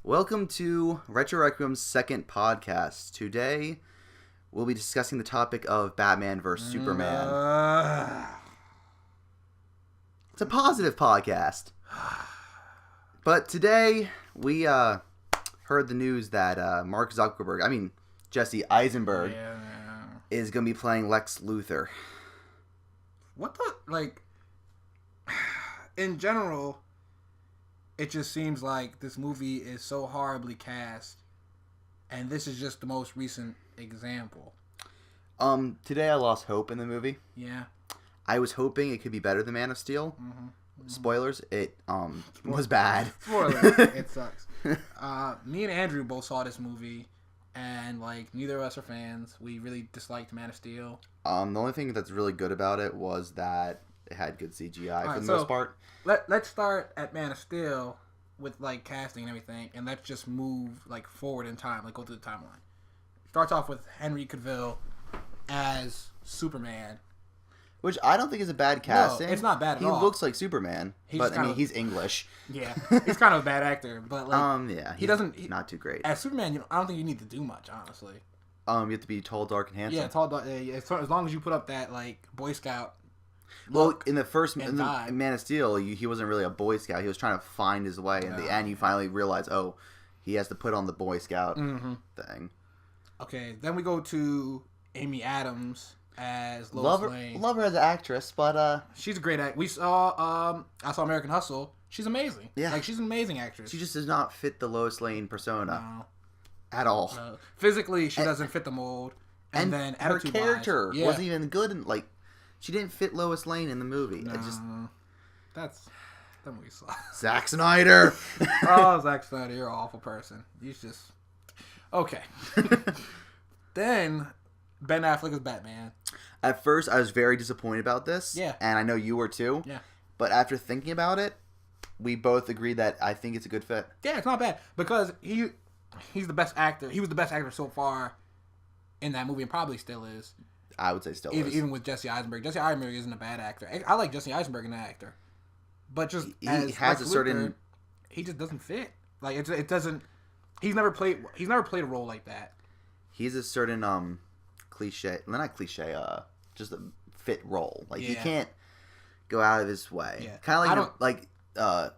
Welcome to Retro Requiem's second podcast. Today, we'll be discussing the topic of Batman vs. Superman. It's a positive podcast. But today, we heard the news that Jesse Eisenberg, is going to be playing Lex Luthor. What the, in general, it just seems like this movie is so horribly cast, and this is just the most recent example. Today I lost hope in the movie. Yeah. I was hoping it could be better than Man of Steel. Spoilers, it was bad. Spoilers, it sucks. Me and Andrew both saw this movie, and neither of us are fans. We really disliked Man of Steel. The only thing that's really good about it was that it had good CGI for the most part. Let's start at Man of Steel with casting and everything, and let's just move forward in time, go through the timeline. Starts off with Henry Cavill as Superman, which I don't think is a bad casting. No, it's not bad at all. He looks like Superman, he's English. Yeah, he's kind of a bad actor, but he doesn't. Not too great as Superman. I don't think you need to do much, honestly. You have to be tall, dark, and handsome. Yeah, tall, dark. As long as you put up that Boy Scout. Well, in the Man of Steel, he wasn't really a Boy Scout. He was trying to find his way. In the end, you finally realize, he has to put on the Boy Scout thing. Okay, then we go to Amy Adams as Lois Lane. Love her as an actress, but she's a great actress. We saw I saw American Hustle. She's amazing. Yeah, she's an amazing actress. She just does not fit the Lois Lane persona at all. No. Physically, she doesn't fit the mold, and then her character wasn't even good. And she didn't fit Lois Lane in the movie. No, that movie sucks. Zack Snyder. Zack Snyder, you're an awful person. You just okay. Then Ben Affleck is Batman. At first, I was very disappointed about this. Yeah, and I know you were too. Yeah, but after thinking about it, we both agreed that I think it's a good fit. Yeah, it's not bad because he's the best actor. He was the best actor so far in that movie, and probably still is. I would say still is. Even with Jesse Eisenberg. Jesse Eisenberg isn't a bad actor. I like Jesse Eisenberg as an actor. But just he has a certain... He just doesn't fit. It doesn't... He's never played a role like that. He's a certain cliche... Well, not cliche, just a fit role. He can't go out of his way. Yeah. Kind of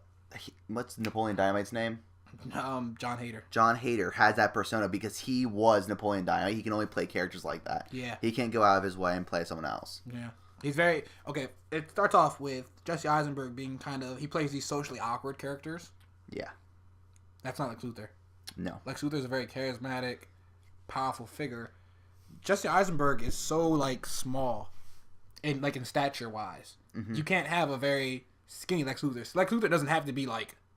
what's Napoleon Dynamite's name? John Hader. John Hader has that persona because he was Napoleon Dynamite. He can only play characters like that. Yeah. He can't go out of his way and play someone else. Yeah. He's very... Okay, it starts off with Jesse Eisenberg being he plays these socially awkward characters. Yeah. That's not Lex Luthor. No. Lex Luthor is a very charismatic, powerful figure. Jesse Eisenberg is so, small, in stature-wise. Mm-hmm. You can't have a very skinny Lex Luthor. Lex Luthor doesn't have to be,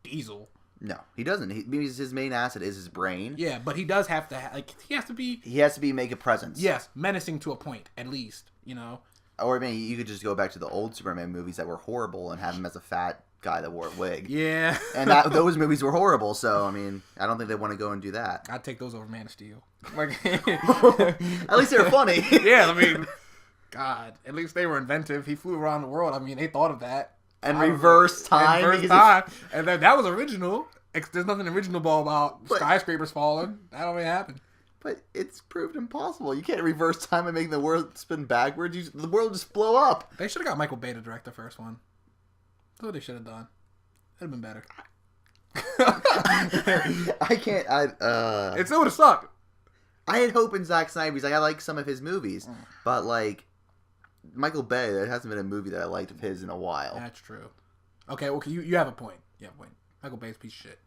Diesel. No, he doesn't. His main asset is his brain. Yeah, but he does have to... he has to be... He has to be make a presence. Yes, menacing to a point, at least, Or you could just go back to the old Superman movies that were horrible and have him as a fat guy that wore a wig. Yeah. And those movies were horrible, so, I don't think they want to go and do that. I'd take those over Man of Steel. At least they were funny. Yeah, God, at least they were inventive. He flew around the world. They thought of that. And reverse time. And then that was original. There's nothing original about skyscrapers falling. That only happened. But it's proved impossible. You can't reverse time and make the world spin backwards. The world just blow up. They should have got Michael Bay to direct the first one. That's what they should have done. It'd have been better. I can't. It still would have sucked. I had hope in Zack Snyder because I like some of his movies. But, Michael Bay, there hasn't been a movie that I liked of his in a while. That's true. Okay, you have a point. You have a point. Michael Bay's a piece of shit.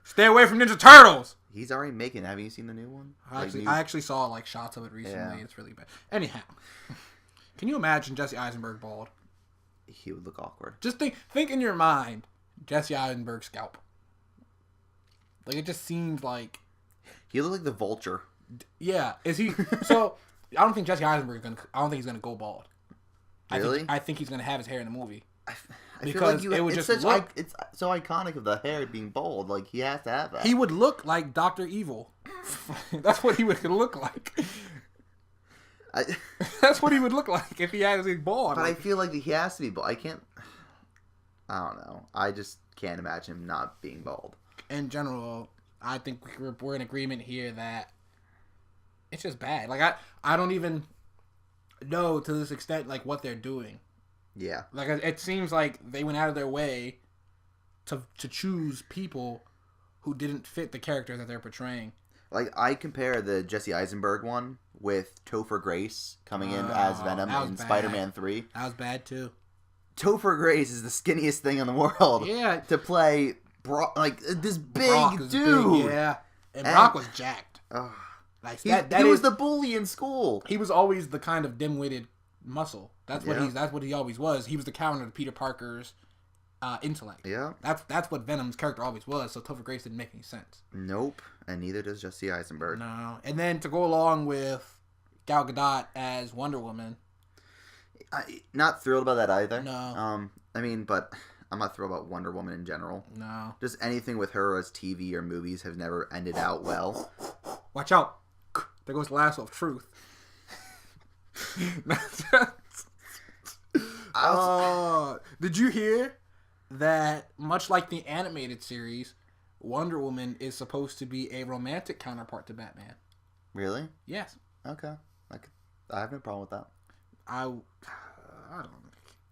Stay away from Ninja Turtles! He's already making it. Have you seen the new one? I actually saw shots of it recently. Yeah. It's really bad. Anyhow, can you imagine Jesse Eisenberg bald? He would look awkward. Just think in your mind, Jesse Eisenberg's scalp. It just seems like... He looked like the Vulture. Yeah. Is he... So... I don't think Jesse Eisenberg he's gonna go bald. Really? I think he's gonna have his hair in the movie. I because feel like it would just look. It's so iconic of the hair being bald. He has to have that. He would look like Dr. Evil. That's what he would look like. That's what he would look like if he had his bald. But I feel like he has to be bald. I don't know. I just can't imagine him not being bald. in general, I think we're in agreement here that it's just bad. Like I don't even know to this extent like what they're doing. Yeah. Like it seems like they went out of their way to choose people who didn't fit the character that they're portraying. Like I compare the Jesse Eisenberg one with Topher Grace coming in as Venom in Spider-Man 3. That was bad too. Topher Grace is the skinniest thing in the world. Yeah. To play like this big dude. Big, yeah. And Brock was jacked. Like he was the bully in school. He was always the kind of dim-witted muscle. That's what he always was. He was the counter to Peter Parker's intellect. Yeah. That's what Venom's character always was. So Topher Grace didn't make any sense. Nope. And neither does Jesse Eisenberg. No. And then to go along with Gal Gadot as Wonder Woman. Not thrilled about that either. No. I mean, but I'm not thrilled about Wonder Woman in general. No. Just anything with her as TV or movies have never ended out well. Watch out. There goes the lasso of truth. Did you hear that, much like the animated series, Wonder Woman is supposed to be a romantic counterpart to Batman? Really? Yes. Okay. I have no problem with that. I don't know.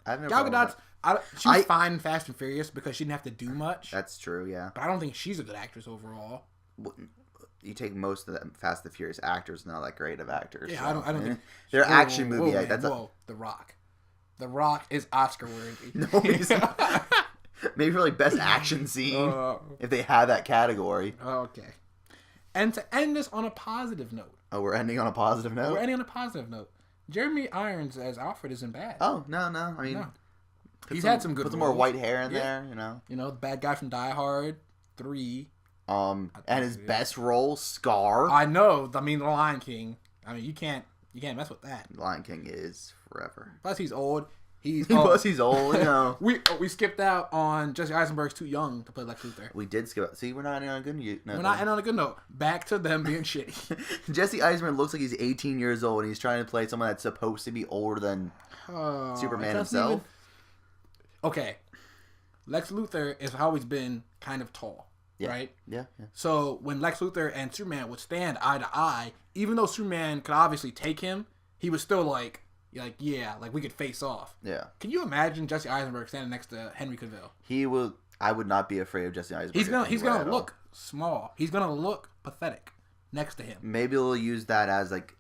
I have no Gal problem with Gadot's, she was fine in Fast and Furious because she didn't have to do much. That's true, yeah. But I don't think she's a good actress overall. You take most of the Fast and Furious actors, not that great of actors. Yeah, so. I don't think they're action movie. The Rock. The Rock is Oscar worthy. No, he's not. Maybe for like best action scene if they have that category. Okay. And to end this on a positive note. Oh, we're ending on a positive note. We're ending on a positive note. Jeremy Irons as Alfred isn't bad. Oh no! I mean, he's had some good. Put some more white hair in there, you know. You know, the bad guy from Die Hard 3. And his best role, Scar. I know. I mean, The Lion King. I mean, you can't mess with that. The Lion King is forever. Plus, he's old. He's old, you know. we skipped out on Jesse Eisenberg's too young to play Lex Luthor. We did skip out. See, we're not ending on a good note. We're not ending on a good note. Back to them being shitty. Jesse Eisenberg looks like he's 18 years old and he's trying to play someone that's supposed to be older than Superman himself. Okay. Lex Luthor has always been kind of tall, right? Yeah. So when Lex Luthor and Superman would stand eye to eye, even though Superman could obviously take him, he was still like we could face off. Yeah. Can you imagine Jesse Eisenberg standing next to Henry Cavill? I would not be afraid of Jesse Eisenberg. He's gonna look small. He's gonna look pathetic next to him. Maybe they'll use that as like.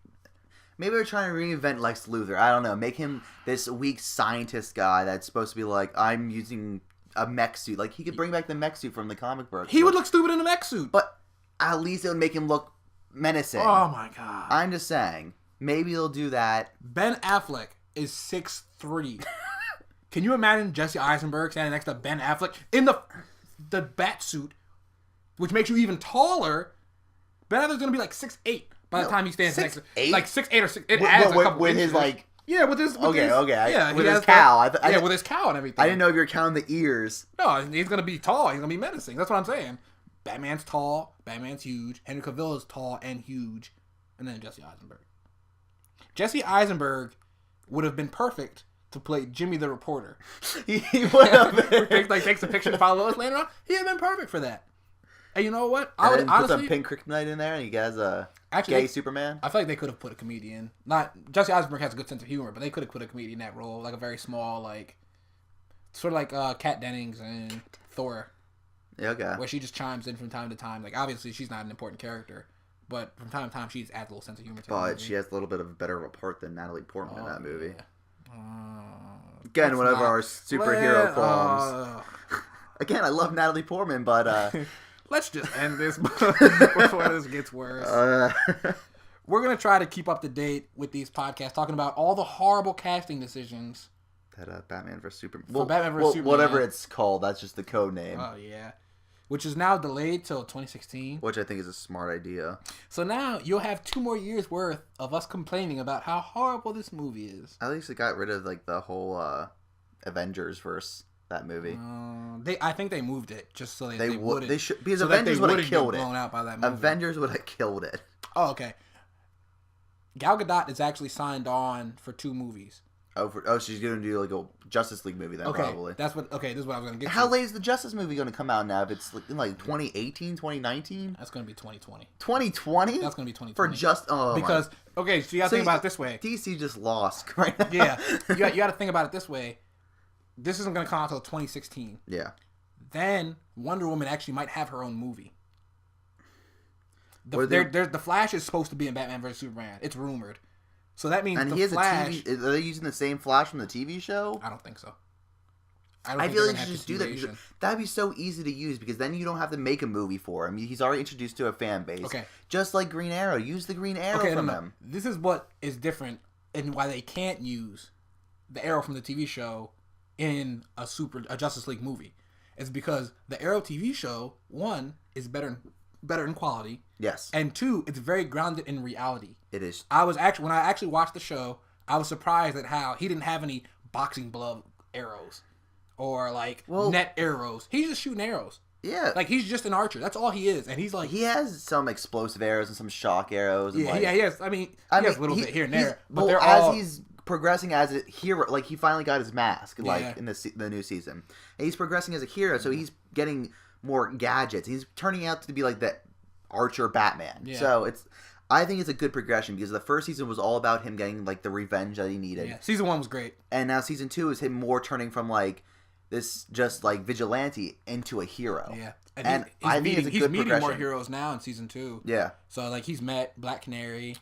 Maybe they're trying to reinvent Lex Luthor. I don't know. Make him this weak scientist guy that's supposed to be like, I'm using a mech suit. Like, he could bring back the mech suit from the comic book. He would look stupid in a mech suit. But at least it would make him look menacing. Oh, my God. I'm just saying. Maybe they'll do that. Ben Affleck is 6'3". Can you imagine Jesse Eisenberg standing next to Ben Affleck in the bat suit, which makes you even taller? Ben Affleck's going to be like 6'8". By the time he stands next to... Like 6'8" or 6... It adds a couple with inches. his, like... Yeah, with his... Okay. Yeah, with his cowl. With his cowl and everything. I didn't know if you were counting the ears. No, he's going to be tall. He's going to be menacing. That's what I'm saying. Batman's tall. Batman's huge. Henry Cavill is tall and huge. And then Jesse Eisenberg. Jesse Eisenberg would have been perfect to play Jimmy the Reporter. He would have been. Like, takes a picture to follow us later on. He'd have been perfect for that. And you know what? I would honestly put some pink kryptonite in there, and he has a gay Superman. I feel like they could have put a comedian. Not Jesse Eisenberg has a good sense of humor, but they could have put a comedian in that role, like a very small, like sort of like Kat Dennings and Thor. Yeah, okay. Where she just chimes in from time to time. Like, obviously she's not an important character, but from time to time she adds a little sense of humor to it. But she has a little bit of a better of a part than Natalie Portman in that movie. Yeah. Again, whatever our superhero qualms. Again, I love Natalie Portman, but let's just end this before this gets worse. We're going to try to keep up to date with these podcasts, talking about all the horrible casting decisions. That Batman vs. Superman. Batman vs. Superman. Whatever it's called, that's just the code name. Oh, yeah. Which is now delayed till 2016. Which I think is a smart idea. So now you'll have 2 more years worth of us complaining about how horrible this movie is. At least it got rid of like the whole Avengers verse. That movie. I think they moved it just so they wouldn't. They should, because Avengers would have killed it. Blown out by that movie. Avengers would have killed it. Oh, okay. Gal Gadot is actually signed on for 2 movies. She's gonna do like a Justice League movie then, probably. This is what I was gonna get. How late is the Justice movie gonna come out now? If it's in like 2018, 2019? That's gonna be 2020. 2020? That's gonna be 2020 for just because so you gotta think about it this way. DC just lost right now. Yeah, you got to think about it this way. This isn't gonna come out until 2016. Yeah. Then Wonder Woman actually might have her own movie. The Flash is supposed to be in Batman vs Superman. It's rumored. So that means the Flash... Are they using the same Flash from the TV show? I don't think so. I feel like you should just do that. That'd be so easy to use because then you don't have to make a movie for him. He's already introduced to a fan base. Okay. Just like Green Arrow. Use the Green Arrow from him. This is what is different and why they can't use the Arrow from the TV show in a Justice League movie. It's because the Arrow TV show, one, is better in quality. Yes. And two, it's very grounded in reality. It is. When I actually watched the show, I was surprised at how he didn't have any boxing glove arrows or net arrows. He's just shooting arrows. Yeah. Like he's just an archer. That's all he is. And he's like, he has some explosive arrows and some shock arrows. And he has. I mean, he has a little bit here and there. But they're as he's progressing as a hero, like he finally got his mask, in the new season. And he's progressing as a hero, so he's getting more gadgets. He's turning out to be like the archer Batman. Yeah. So I think it's a good progression because the first season was all about him getting like the revenge that he needed. Yeah, season 1 was great. And now season 2 is him more turning from like this just like vigilante into a hero. Yeah. And I think it's a good progression. He's meeting more heroes now in season 2. Yeah. So like he's met Black Canary.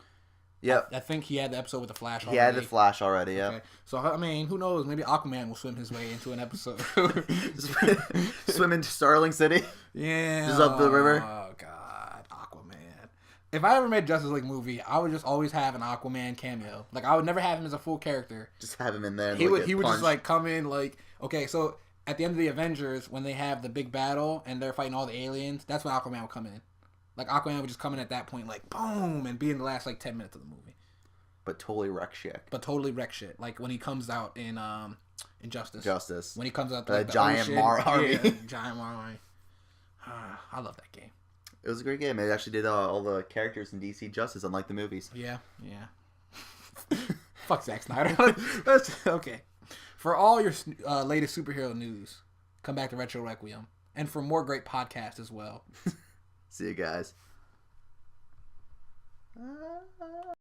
Yep. I think he had the episode with the Flash already. He had the Flash already, yeah. Okay. So, I mean, who knows? Maybe Aquaman will swim his way into an episode. Swim into Starling City? Yeah. Just up the river? Oh, God. Aquaman. If I ever made a Justice League movie, I would just always have an Aquaman cameo. Like, I would never have him as a full character. Just have him in there. He would just, like, come in, like... Okay, so at the end of the Avengers, when they have the big battle and they're fighting all the aliens, that's when Aquaman would come in. Like, Aquaman would just come in at that point, like, boom, and be in the last, like, 10 minutes of the movie. But totally wreck shit. Like, when he comes out in Justice. When he comes out to, like, the giant Mar army. Yeah, giant Mar army. I love that game. It was a great game. It actually did all the characters in DC justice, unlike the movies. Yeah. Fuck Zack Snyder. Okay. For all your latest superhero news, come back to Retro Requiem. And for more great podcasts as well. See you guys.